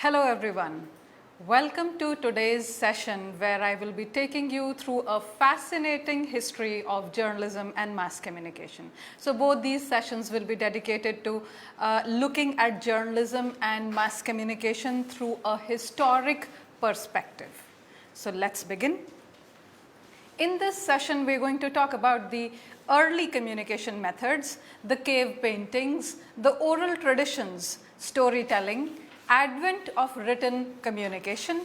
Hello everyone. Welcome to today's session where I will be taking you through a fascinating history of journalism and mass communication. So both these sessions will be dedicated to looking at journalism and mass communication through a historic perspective. So let's begin. In this session, we're going to talk about the early communication methods, the cave paintings, the oral traditions, storytelling, advent of written communication.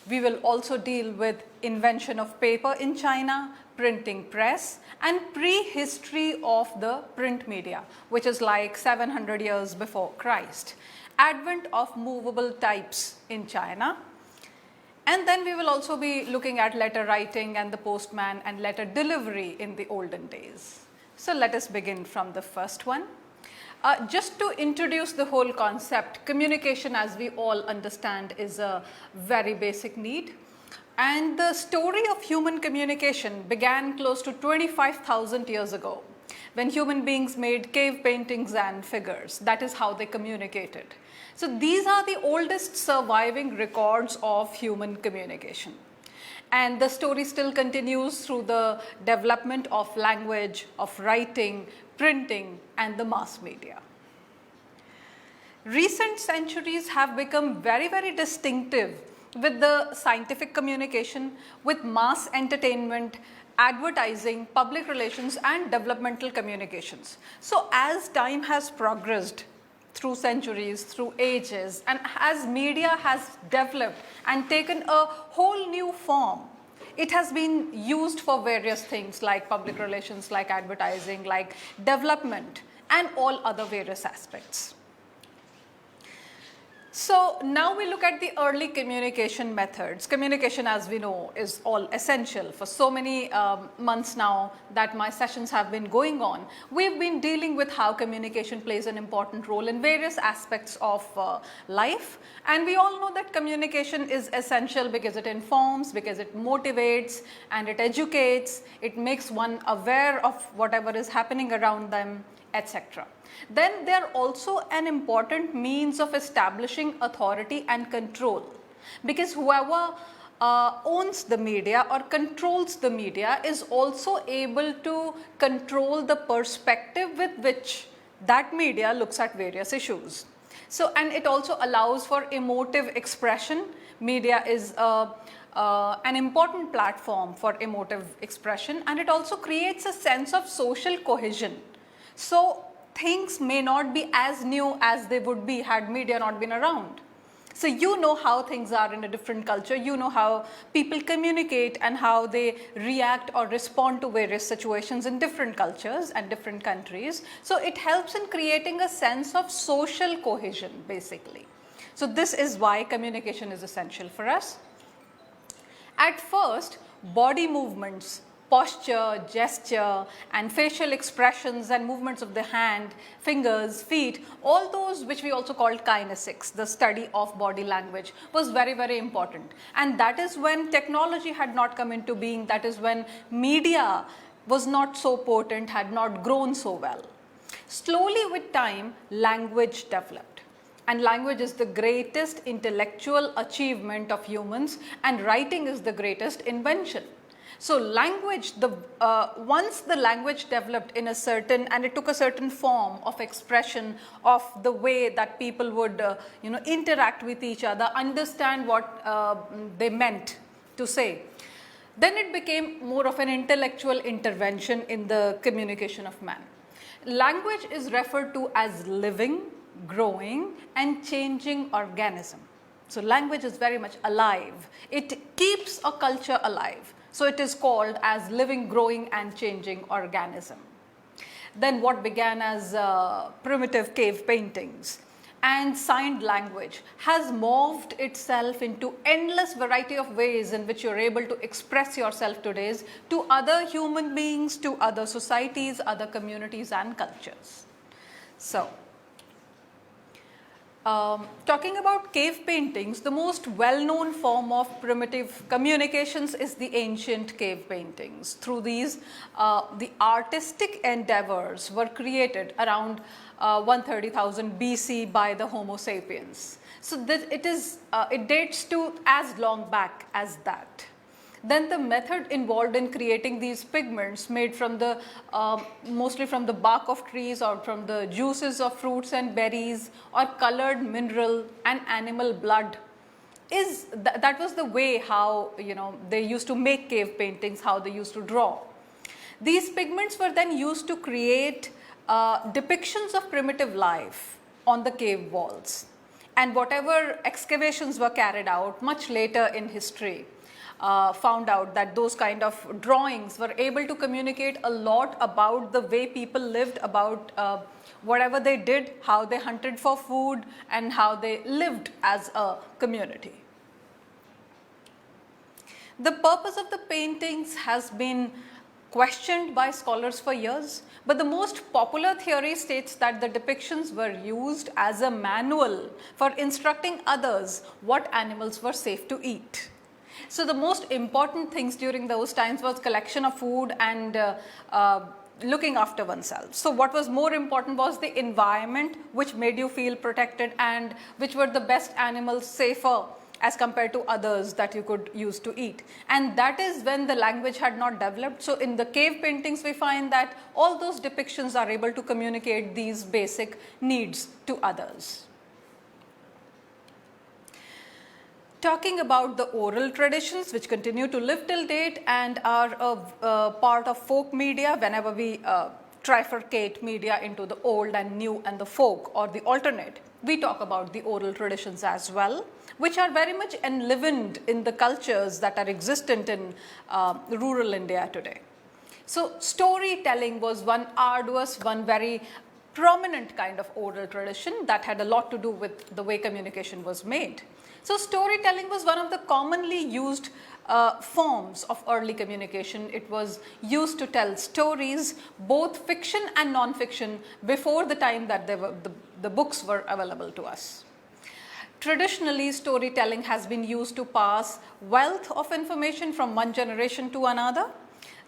We will also deal with invention of paper in China, printing press, and prehistory of the print media, which is like 700 years before Christ, advent of movable types in China. And then we will also be looking at letter writing and the postman and letter delivery in the olden days. So let us begin from the first one. Just to introduce the whole concept, communication, as we all understand, is a very basic need. And the story of human communication began close to 25,000 years ago, when human beings made cave paintings and figures. That is how they communicated. So these are the oldest surviving records of human communication. And the story still continues through the development of language, of writing, printing, and the mass media. Recent centuries have become very, very distinctive with the scientific communication, with mass entertainment, advertising, public relations, and developmental communications. So as time has progressed through centuries, through ages, and as media has developed and taken a whole new form, it has been used for various things like public relations, like advertising, like development, and all other various aspects. So now we look at the early communication methods. Communication, as we know, is all essential. For so many months now that my sessions have been going on, we've been dealing with how communication plays an important role in various aspects of life. And we all know that communication is essential because it informs, because it motivates, and it educates, it makes one aware of whatever is happening around them, etc. Then they are also an important means of establishing authority and control, because whoever owns the media or controls the media is also able to control the perspective with which that media looks at various issues. So, and it also allows for emotive expression. Media is an important platform for emotive expression, and it also creates a sense of social cohesion. So things may not be as new as they would be had media not been around. So you know how things are in a different culture, you know how people communicate and how they react or respond to various situations in different cultures and different countries. So it helps in creating a sense of social cohesion, basically. So this is why communication is essential for us. At first, body movements, posture, gesture, and facial expressions and movements of the hand, fingers, feet, all those which we also called kinesics, the study of body language, was very, very important. And that is when technology had not come into being, that is when media was not so potent, had not grown so well. Slowly with time, language developed. And language is the greatest intellectual achievement of humans, and writing is the greatest invention. So language, once the language developed in a certain, and it took a certain form of expression of the way that people would interact with each other, understand what they meant to say, then it became more of an intellectual intervention in the communication of man. Language is referred to as living, growing, and changing organism. So language is very much alive. It keeps a culture alive. So it is called as living, growing, and changing organism. Then what began as primitive cave paintings and signed language has morphed itself into endless variety of ways in which you're able to express yourself today to other human beings, to other societies, other communities and cultures. So Talking about cave paintings, the most well-known form of primitive communications is the ancient cave paintings. Through these, the artistic endeavors were created around 130,000 BC by the Homo sapiens. So that it dates to as long back as that. Then the method involved in creating these pigments made from the mostly from the bark of trees or from the juices of fruits and berries or colored mineral and animal blood is that was the way how they used to make cave paintings, how they used to draw. These pigments were then used to create depictions of primitive life on the cave walls, and whatever excavations were carried out much later in history found out that those kind of drawings were able to communicate a lot about the way people lived, about whatever they did, how they hunted for food, and how they lived as a community. The purpose of the paintings has been questioned by scholars for years, but the most popular theory states that the depictions were used as a manual for instructing others what animals were safe to eat. So the most important things during those times was collection of food and looking after oneself. So what was more important was the environment, which made you feel protected, and which were the best animals, safer as compared to others that you could use to eat. And that is when the language had not developed. So in the cave paintings we find that all those depictions are able to communicate these basic needs to others. Talking about the oral traditions which continue to live till date and are a part of folk media, whenever we trifurcate media into the old and new and the folk or the alternate, we talk about the oral traditions as well, which are very much enlivened in the cultures that are existent in rural India today. So storytelling was one arduous, one very prominent kind of oral tradition that had a lot to do with the way communication was made. So storytelling was one of the commonly used forms of early communication. It was used to tell stories, both fiction and non-fiction, before the time that the books were available to us. Traditionally, storytelling has been used to pass wealth of information from one generation to another.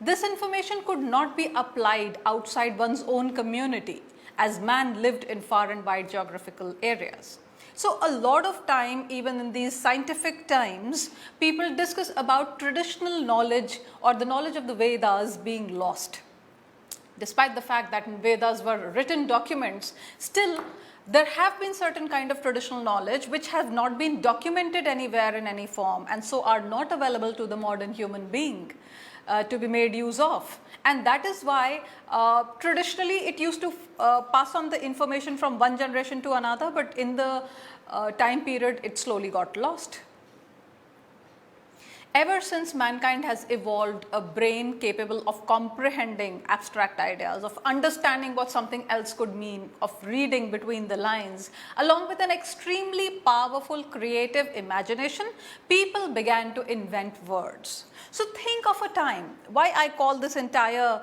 This information could not be applied outside one's own community, as man lived in far and wide geographical areas. So a lot of time, even in these scientific times, people discuss about traditional knowledge or the knowledge of the Vedas being lost. Despite the fact that Vedas were written documents, still there have been certain kind of traditional knowledge which have not been documented anywhere in any form, and so are not available to the modern human being to be made use of. And that is why traditionally it used to pass on the information from one generation to another, but in the time period it slowly got lost. Ever since mankind has evolved a brain capable of comprehending abstract ideas, of understanding what something else could mean, of reading between the lines, along with an extremely powerful creative imagination, people began to invent words. So think of a time, why I call this entire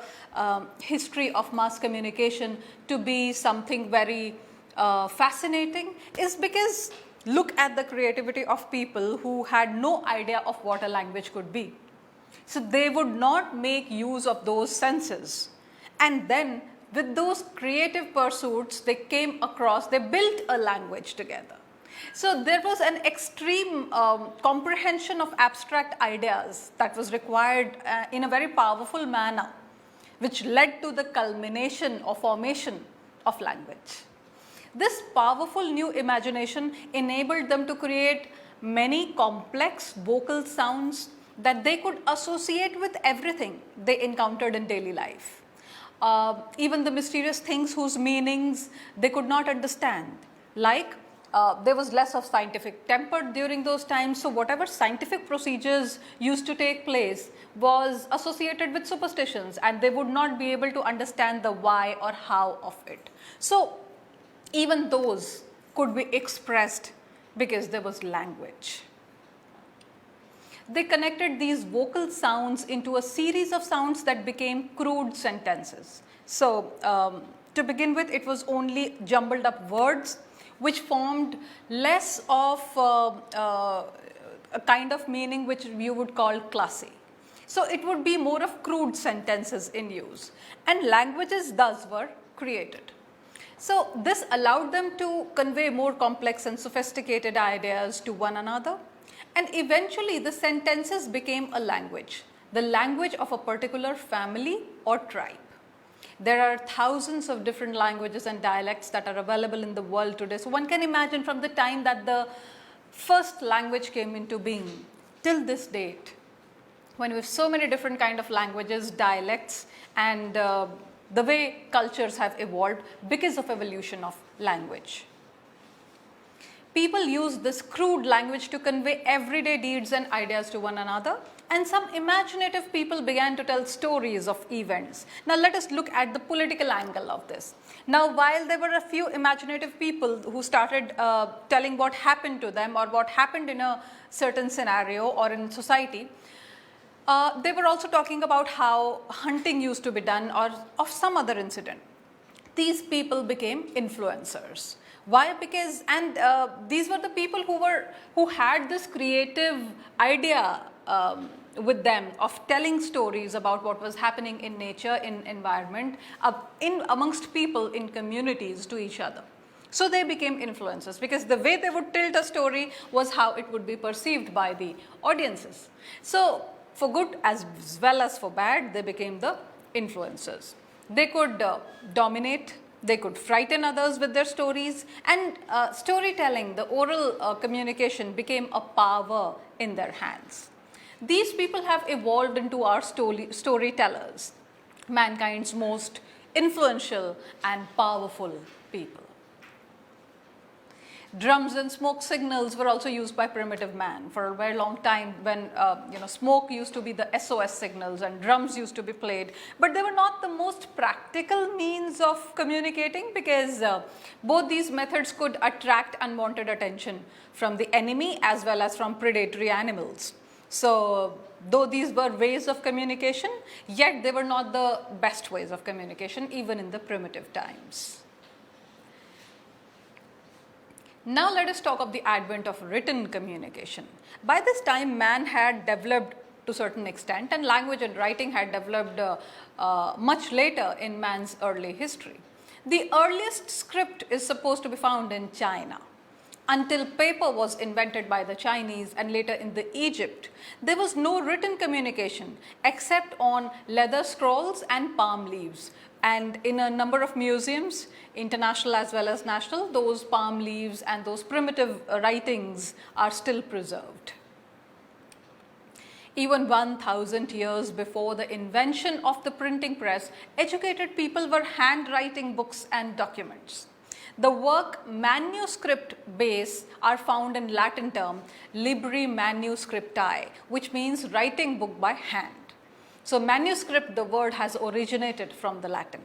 history of mass communication to be something very fascinating, is because look at the creativity of people who had no idea of what a language could be. So they would not make use of those senses. And then with those creative pursuits, they built a language together. So there was an extreme comprehension of abstract ideas that was required in a very powerful manner, which led to the culmination or formation of language. This powerful new imagination enabled them to create many complex vocal sounds that they could associate with everything they encountered in daily life. Even the mysterious things whose meanings they could not understand, like there was less of scientific temper during those times, so whatever scientific procedures used to take place was associated with superstitions, and they would not be able to understand the why or how of it. So even those could be expressed because there was language. They connected these vocal sounds into a series of sounds that became crude sentences. So to begin with, it was only jumbled up words which formed less of a kind of meaning which you would call classy. So it would be more of crude sentences in use, and languages thus were created. So this allowed them to convey more complex and sophisticated ideas to one another, and eventually the sentences became a language, the language of a particular family or tribe. There are thousands of different languages and dialects that are available in the world today. So one can imagine from the time that the first language came into being till this date, when we have so many different kind of languages, dialects, and the way cultures have evolved because of evolution of language. People use this crude language to convey everyday deeds and ideas to one another, and some imaginative people began to tell stories of events. Now let us look at the political angle of this. Now while there were a few imaginative people who started telling what happened to them or what happened in a certain scenario or in society, they were also talking about how hunting used to be done or of some other incident. These people became influencers. Why? Because, and these were the people who had this creative idea with them of telling stories about what was happening in nature, in environment, in amongst people, in communities to each other. So they became influencers because the way they would tell a story was how it would be perceived by the audiences. So for good as well as for bad, they became the influencers. They could dominate, they could frighten others with their stories, and storytelling, the oral communication became a power in their hands. These people have evolved into our storytellers, mankind's most influential and powerful people. Drums and smoke signals were also used by primitive man for a very long time when smoke used to be the SOS signals and drums used to be played, but they were not the most practical means of communicating because both these methods could attract unwanted attention from the enemy as well as from predatory animals. So though these were ways of communication, yet they were not the best ways of communication even in the primitive times. Now let us talk of the advent of written communication. By this time, man had developed to a certain extent, and language and writing had developed much later in man's early history. The earliest script is supposed to be found in China. Until paper was invented by the Chinese and later in the Egypt, there was no written communication except on leather scrolls and palm leaves. And in a number of museums, international as well as national, those palm leaves and those primitive writings are still preserved. Even 1,000 years before the invention of the printing press, educated people were handwriting books and documents. The work manuscript base are found in Latin term libri manuscripti, which means writing book by hand. So manuscript, the word has originated from the Latin.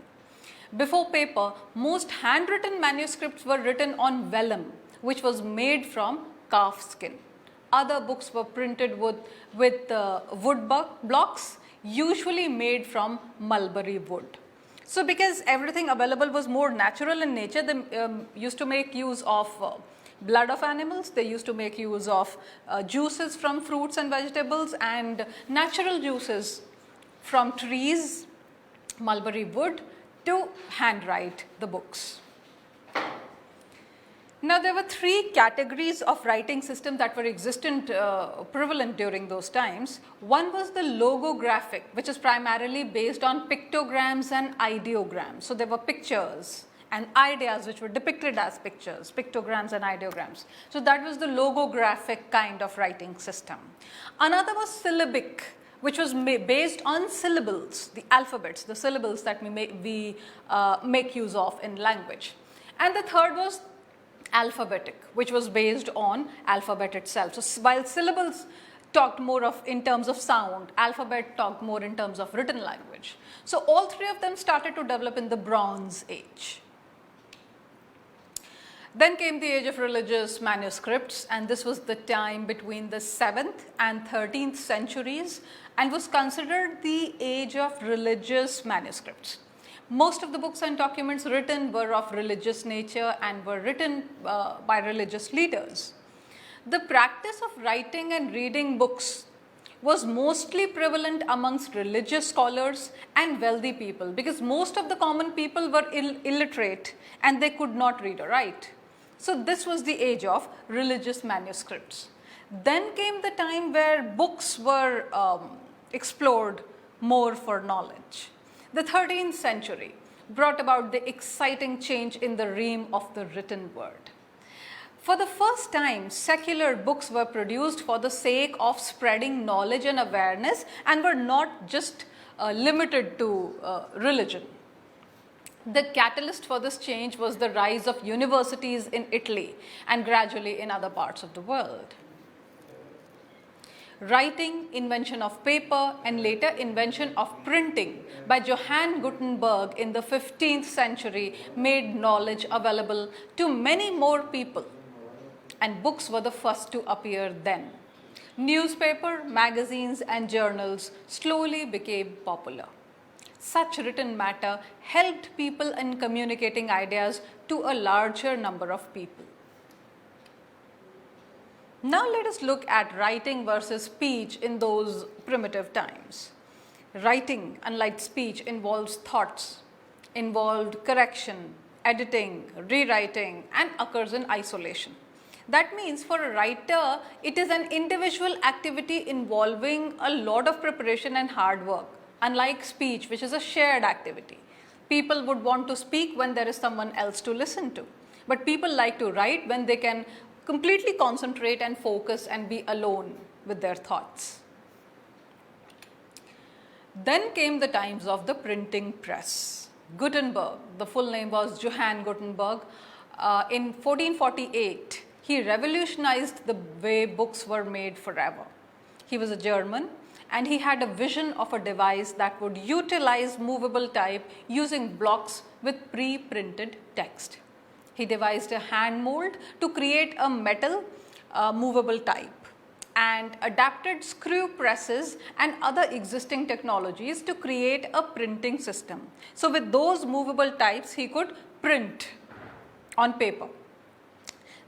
Before paper, most handwritten manuscripts were written on vellum, which was made from calf skin. Other books were printed with wood blocks, usually made from mulberry wood. So because everything available was more natural in nature, they used to make use of blood of animals, they used to make use of juices from fruits and vegetables and natural juices from trees, mulberry wood, to handwrite the books. Now there were three categories of writing system that were prevalent during those times. One was the logographic, which is primarily based on pictograms and ideograms. So there were pictures and ideas which were depicted as pictures, pictograms and ideograms. So that was the logographic kind of writing system. Another was syllabic, which was based on syllables, the alphabets, the syllables that we make use of in language. And the third was alphabetic, which was based on alphabet itself. So while syllables talked more of in terms of sound, alphabet talked more in terms of written language. So all three of them started to develop in the Bronze Age. Then came the age of religious manuscripts, and this was the time between the 7th and 13th centuries and was considered the age of religious manuscripts. Most of the books and documents written were of religious nature and were written by religious leaders. The practice of writing and reading books was mostly prevalent amongst religious scholars and wealthy people, because most of the common people were illiterate and they could not read or write. So this was the age of religious manuscripts. Then came the time where books were explored more for knowledge. The 13th century brought about the exciting change in the realm of the written word. For the first time, secular books were produced for the sake of spreading knowledge and awareness and were not just limited to religion. The catalyst for this change was the rise of universities in Italy and gradually in other parts of the world. Writing, invention of paper, and later invention of printing by Johann Gutenberg in the 15th century made knowledge available to many more people, and books were the first to appear then. Newspaper, magazines, and journals slowly became popular. Such written matter helped people in communicating ideas to a larger number of people. Now let us look at writing versus speech in those primitive times. Writing, unlike speech, involves thoughts, involved correction, editing, rewriting, and occurs in isolation. That means for a writer, it is an individual activity involving a lot of preparation and hard work, unlike speech, which is a shared activity. People would want to speak when there is someone else to listen to, but people like to write when they can completely concentrate and focus and be alone with their thoughts. Then came the times of the printing press. Gutenberg, the full name was Johann Gutenberg, in 1448, he revolutionized the way books were made forever. He was a German and he had a vision of a device that would utilize movable type using blocks with pre-printed text. He devised a hand mold to create a metal movable type and adapted screw presses and other existing technologies to create a printing system. So with those movable types, he could print on paper.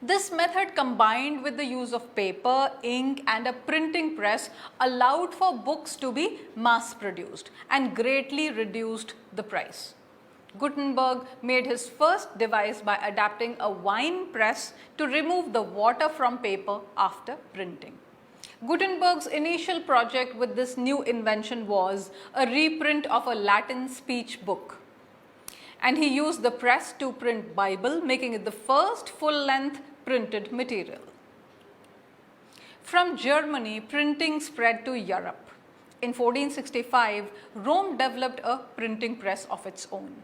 This method, combined with the use of paper, ink, and a printing press, allowed for books to be mass produced and greatly reduced the price. Gutenberg made his first device by adapting a wine press to remove the water from paper after printing. Gutenberg's initial project with this new invention was a reprint of a Latin speech book. And he used the press to print Bible, making it the first full-length printed material. From Germany, printing spread to Europe. In 1465, Rome developed a printing press of its own.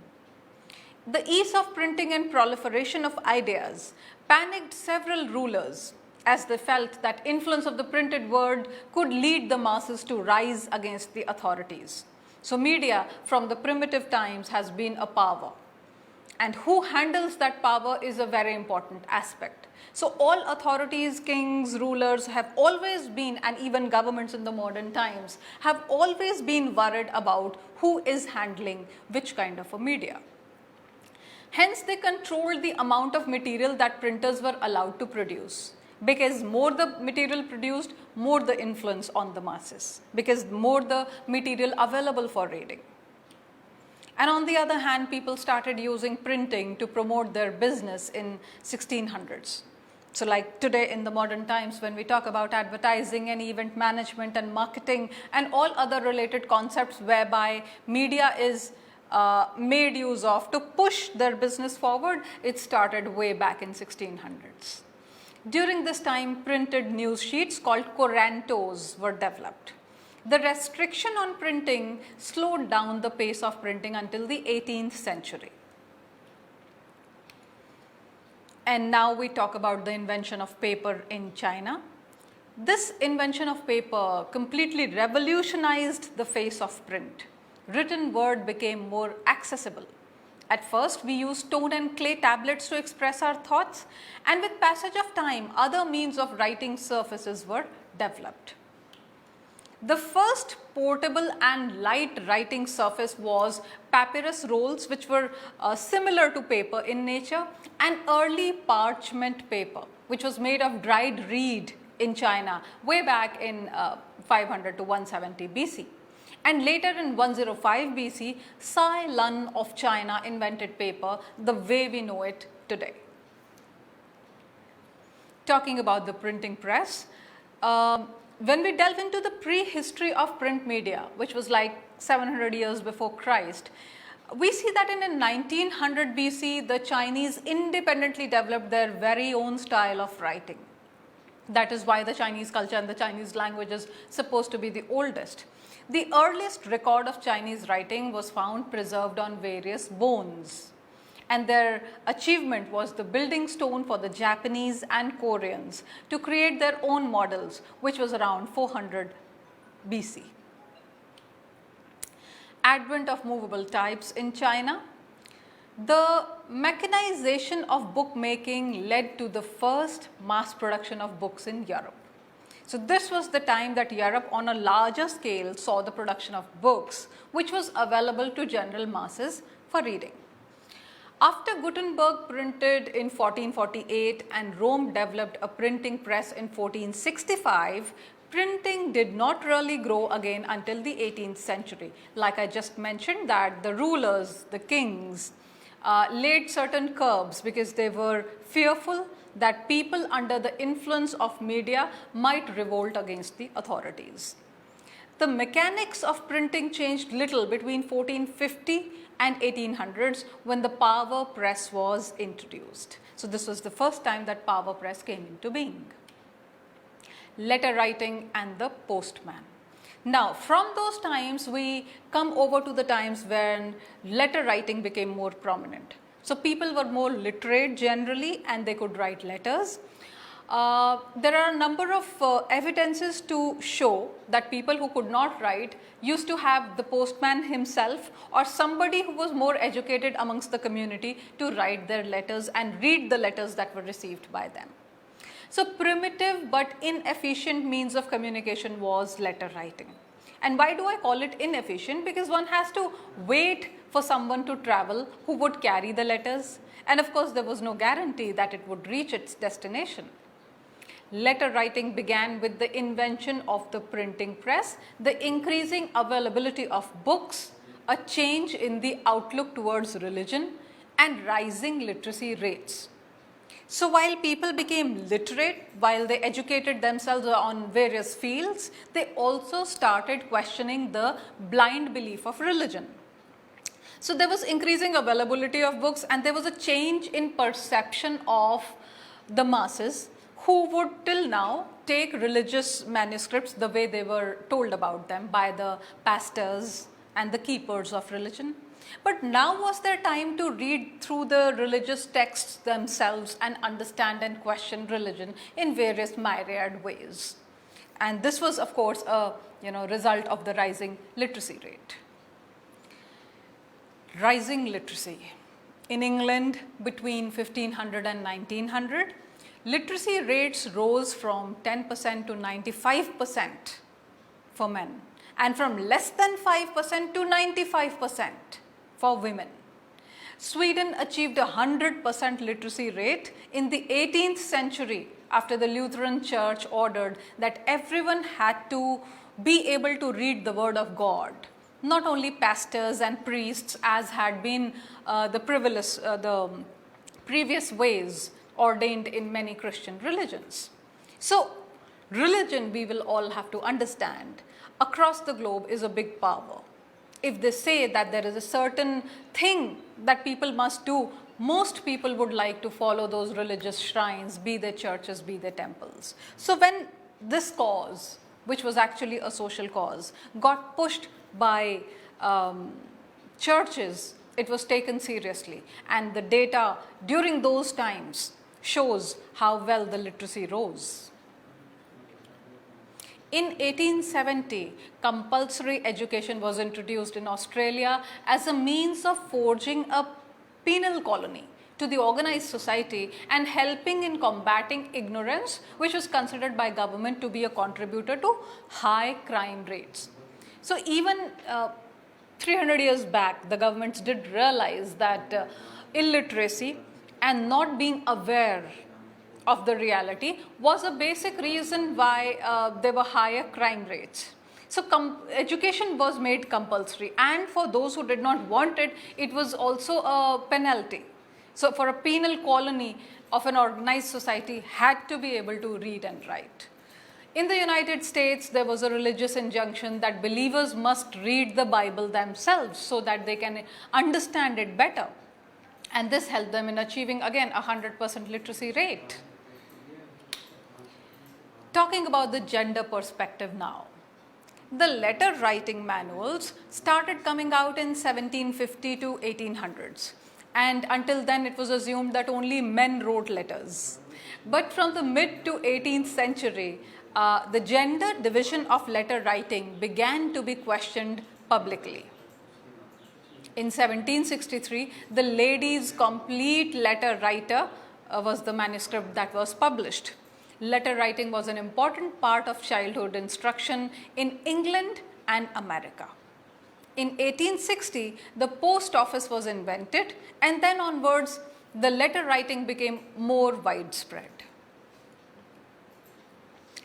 The ease of printing and proliferation of ideas panicked several rulers as they felt that influence of the printed word could lead the masses to rise against the authorities. So media from the primitive times has been a power, and who handles that power is a very important aspect. So all authorities, kings, rulers have always been, and even governments in the modern times have always been worried about who is handling which kind of a media. Hence, they controlled the amount of material that printers were allowed to produce, because more the material produced, more the influence on the masses, because more the material available for reading. And on the other hand, people started using printing to promote their business in 1600s. So like today in the modern times, when we talk about advertising and event management and marketing and all other related concepts whereby media is made use of to push their business forward, it started way back in 1600s. During this time, printed news sheets called corantos were developed. The restriction on printing slowed down the pace of printing until the 18th century. And now we talk about the invention of paper in China. This invention of paper completely revolutionized the face of print. Written word became more accessible. At first, we used stone and clay tablets to express our thoughts, and with passage of time, other means of writing surfaces were developed. The first portable and light writing surface was papyrus rolls, which were similar to paper in nature, and early parchment paper, which was made of dried reed in China way back in 500 to 170 BC. And later in 105 BC, Sai Lun of China invented paper the way we know it today. Talking about the printing press, when we delve into the prehistory of print media, which was like 700 years before Christ, we see that in 1900 BC, the Chinese independently developed their very own style of writing. That is why the Chinese culture and the Chinese language is supposed to be the oldest. The earliest record of Chinese writing was found preserved on various bones, and their achievement was the building stone for the Japanese and Koreans to create their own models, which was around 400 BC. Advent of movable types in China. The mechanization of bookmaking led to the first mass production of books in Europe. So this was the time that Europe on a larger scale saw the production of books, which was available to general masses for reading. After Gutenberg printed in 1448 and Rome developed a printing press in 1465, printing did not really grow again until the 18th century. Like I just mentioned, that the rulers, the kings, laid certain curbs because they were fearful that people under the influence of media might revolt against the authorities. The mechanics of printing changed little between 1450 and 1800s when the power press was introduced. So this was the first time that power press came into being. Letter writing and the postman. Now, from those times, we come over to the times when letter writing became more prominent. So people were more literate generally and they could write letters. There are a number of evidences to show that people who could not write used to have the postman himself or somebody who was more educated amongst the community to write their letters and read the letters that were received by them. So primitive but inefficient means of communication was letter writing. And why do I call it inefficient? Because one has to wait for someone to travel who would carry the letters. And of course, there was no guarantee that it would reach its destination. Letter writing began with the invention of the printing press, the increasing availability of books, a change in the outlook towards religion, and rising literacy rates. So while people became literate, while they educated themselves on various fields, they also started questioning the blind belief of religion. So there was increasing availability of books and there was a change in perception of the masses who would till now take religious manuscripts the way they were told about them by the pastors and the keepers of religion. But now was their time to read through the religious texts themselves and understand and question religion in various myriad ways. And this was, of course, a result of the rising literacy rate. Rising literacy. In England, between 1500 and 1900, literacy rates rose from 10% to 95% for men, and from less than 5% to 95% for women. Sweden achieved a 100% literacy rate in the 18th century after the Lutheran Church ordered that everyone had to be able to read the Word of God. Not only pastors and priests, as had been the previous ways ordained in many Christian religions. So religion, we will all have to understand, across the globe is a big power. If they say that there is a certain thing that people must do, most people would like to follow those religious shrines, be they churches, be they temples. So when this cause, which was actually a social cause, got pushed by churches, it was taken seriously. And the data during those times shows how well the literacy rose. In 1870, compulsory education was introduced in Australia as a means of forging a penal colony to the organized society and helping in combating ignorance, which was considered by government to be a contributor to high crime rates. So even 300 years back, the governments did realize that illiteracy and not being aware of the reality was a basic reason why there were higher crime rates. So education was made compulsory, and for those who did not want it, it was also a penalty. So for a penal colony of an organized society had to be able to read and write. In the United States, there was a religious injunction that believers must read the Bible themselves so that they can understand it better. And this helped them in achieving, again, a 100% literacy rate. Talking about the gender perspective now. The letter writing manuals started coming out in 1750 to 1800s. And until then, it was assumed that only men wrote letters. But from the mid to 18th century, the gender division of letter writing began to be questioned publicly. In 1763, the Lady's Complete Letter Writer was the manuscript that was published. Letter writing was an important part of childhood instruction in England and America. In 1860, the post office was invented, and then onwards, the letter writing became more widespread.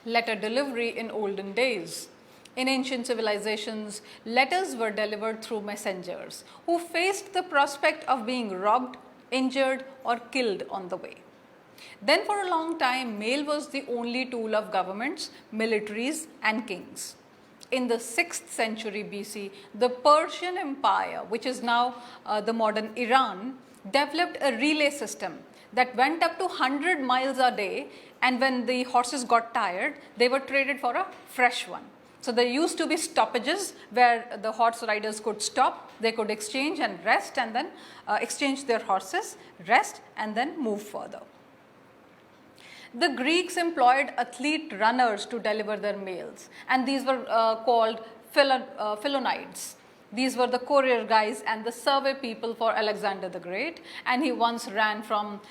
Letter delivery in olden days. In ancient civilizations, letters were delivered through messengers who faced the prospect of being robbed, injured, or killed on the way. Then for a long time, mail was the only tool of governments, militaries, and kings. In the 6th century BC, the Persian Empire, which is now the modern Iran, developed a relay system that went up to 100 miles a day, and when the horses got tired, they were traded for a fresh one. So there used to be stoppages where the horse riders could stop, they could exchange and rest, and then exchange their horses, rest, and then move further. The Greeks employed athlete runners to deliver their mails, and these were called Philonides. These were the courier guys and the survey people for Alexander the Great, and he once ran from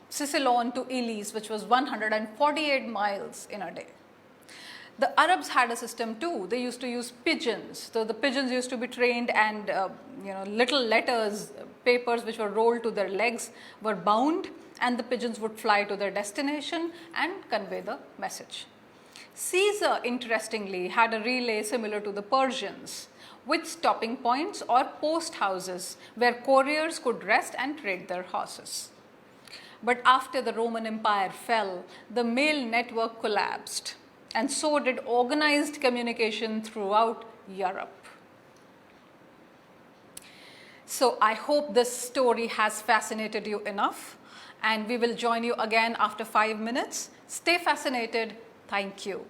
Sicyon to Elis, which was 148 miles in a day. The Arabs had a system too. They used to use pigeons. So the pigeons used to be trained, and little letters, papers which were rolled to their legs were bound, and the pigeons would fly to their destination and convey the message. Caesar, interestingly, had a relay similar to the Persians, with stopping points or post houses where couriers could rest and trade their horses. But after the Roman Empire fell, the mail network collapsed, and so did organized communication throughout Europe. So I hope this story has fascinated you enough, and we will join you again after 5 minutes. Stay fascinated. Thank you.